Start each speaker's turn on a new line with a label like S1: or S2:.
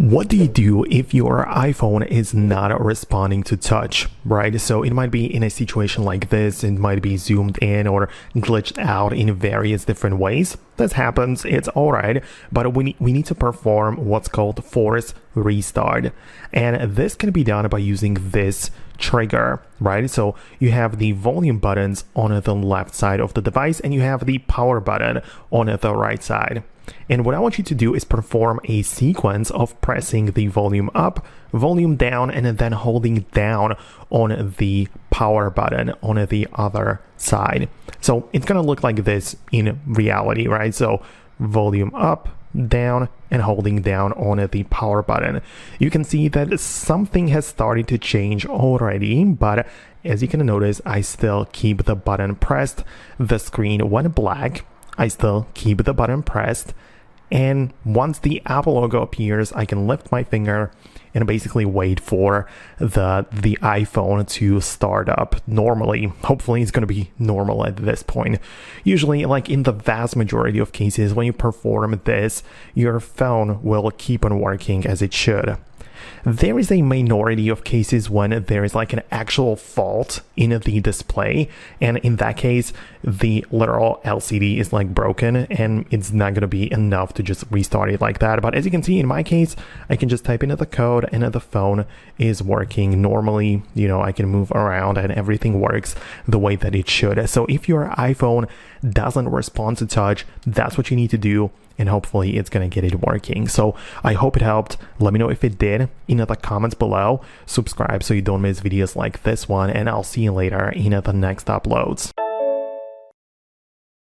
S1: What do you do if your iPhone is not responding to touch, right? So it might be in a situation like this, it might be zoomed in or glitched out in various different ways. This happens, it's alright, but we need to perform what's called force restart. And this can be done by using this trigger, right? So you have the volume buttons on the left side of the device and you have the power button on the right side. And what I want you to do is perform a sequence of pressing the volume up, volume down, and then holding down on the power button on the other side. So it's gonna look like this in reality, right? So volume up, down, and holding down on the power button. You can see that something has started to change already, but as you can notice, I still keep the button pressed. The screen went black. I still keep the button pressed, and once the Apple logo appears, I can lift my finger and basically wait for the iPhone to start up normally. Hopefully it's going to be normal at this point. Usually, like in the vast majority of cases, when you perform this, your phone will keep on working as it should. There is a minority of cases when there is like an actual fault in the display, and in that case the literal LCD is like broken and it's not going to be enough to just restart it like that. But as you can see, in my case, I can just type in the code and the phone is working normally. You know, I can move around and everything works the way that it should. So if your iPhone doesn't respond to touch, that's what you need to do, and hopefully it's gonna get it working. So I hope it helped. Let me know if it did in the comments below. Subscribe so you don't miss videos like this one, and I'll see you later in the next uploads.